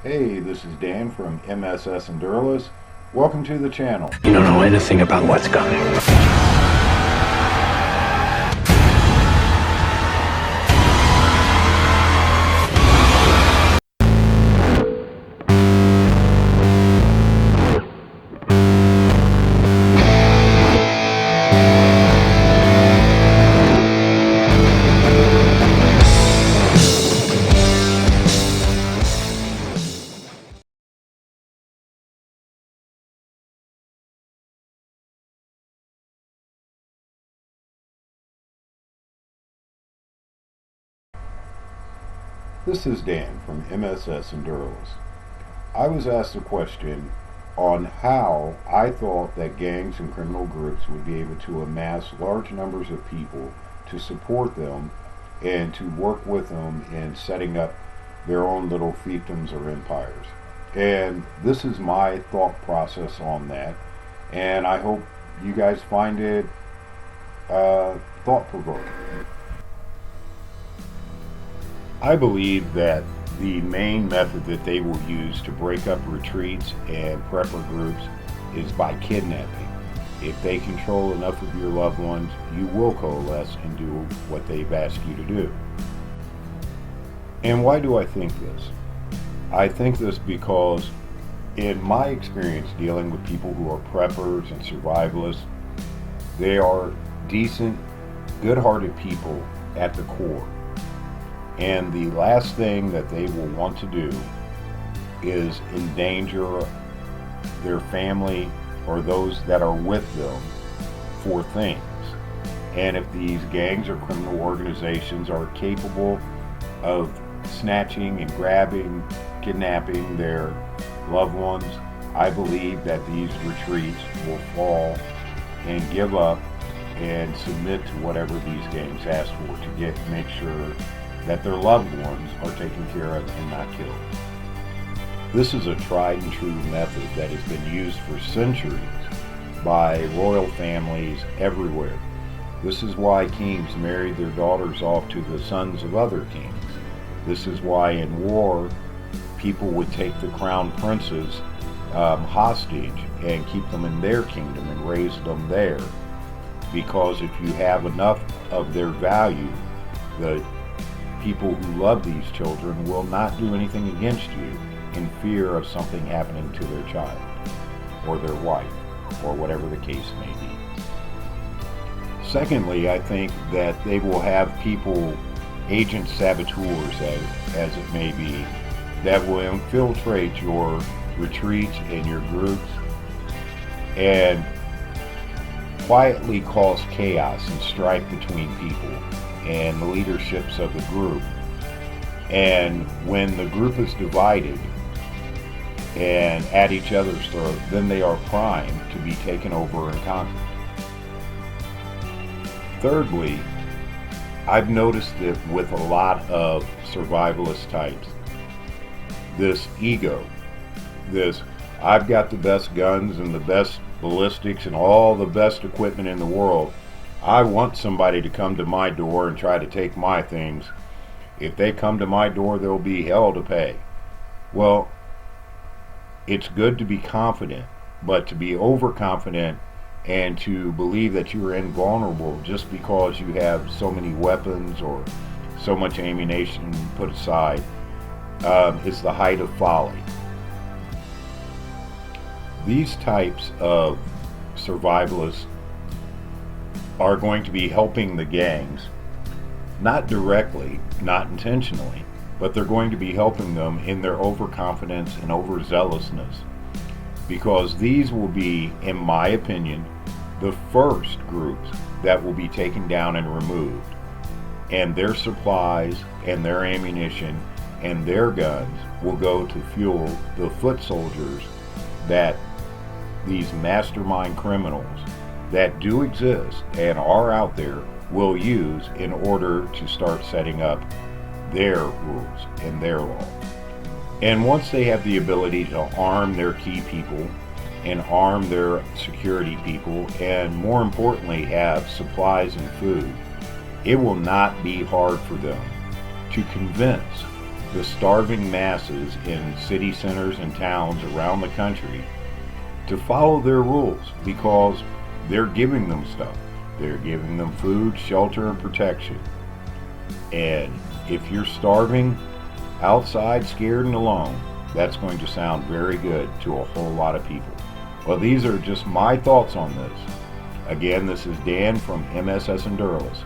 Hey, this is Dan from MSS Endureless. Welcome to the channel. You don't know anything about what's coming. This is Dan from MSS Endureless. I was asked a question on how I thought that gangs and criminal groups would be able to amass large numbers of people to support them and to work with them in setting up their own little fiefdoms or empires. And this is my thought process on that, and I hope you guys find it thought provoking. I believe that the main method that they will use to break up retreats and prepper groups is by kidnapping. If they control enough of your loved ones, you will coalesce and do what they've asked you to do. And why do I think this? I think this because in my experience dealing with people who are preppers and survivalists, they are decent, good-hearted people at the core. And the last thing that they will want to do is endanger their family or those that are with them for things. And if these gangs or criminal organizations are capable of snatching and grabbing, kidnapping their loved ones, I believe that these retreats will fall and give up and submit to whatever these gangs ask for to make sure that their loved ones are taken care of and not killed. This is a tried and true method that has been used for centuries by royal families everywhere. This is why kings married their daughters off to the sons of other kings. This is why in war people would take the crown princes hostage and keep them in their kingdom and raise them there. Because if you have enough of their value, the people who love these children will not do anything against you in fear of something happening to their child or their wife or whatever the case may be. Secondly, I think that they will have people, agent saboteurs as it may be, that will infiltrate your retreats and your groups and quietly cause chaos and strife between people and the leaderships of the group. And when the group is divided and at each other's throat, then they are primed to be taken over and conquered. Thirdly, I've noticed that with a lot of survivalist types, this ego, this I've got the best guns and the best ballistics and all the best equipment in the world, I want somebody to come to my door and try to take my things. If they come to my door, there'll be hell to pay. Well, it's good to be confident, but to be overconfident and to believe that you are invulnerable just because you have so many weapons or so much ammunition put aside is the height of folly. These types of survivalists are going to be helping the gangs, not directly, not intentionally, but they're going to be helping them in their overconfidence and overzealousness, because these will be, in my opinion, the first groups that will be taken down and removed, and their supplies and their ammunition and their guns will go to fuel the foot soldiers that these mastermind criminals that do exist and are out there will use in order to start setting up their rules and their law. And once they have the ability to arm their key people and arm their security people and more importantly have supplies and food, it will not be hard for them to convince the starving masses in city centers and towns around the country to follow their rules, because they're giving them stuff. They're giving them food, shelter, and protection. And if you're starving outside, scared and alone, that's going to sound very good to a whole lot of people. Well, these are just my thoughts on this. Again, this is Dan from MSS Endureless.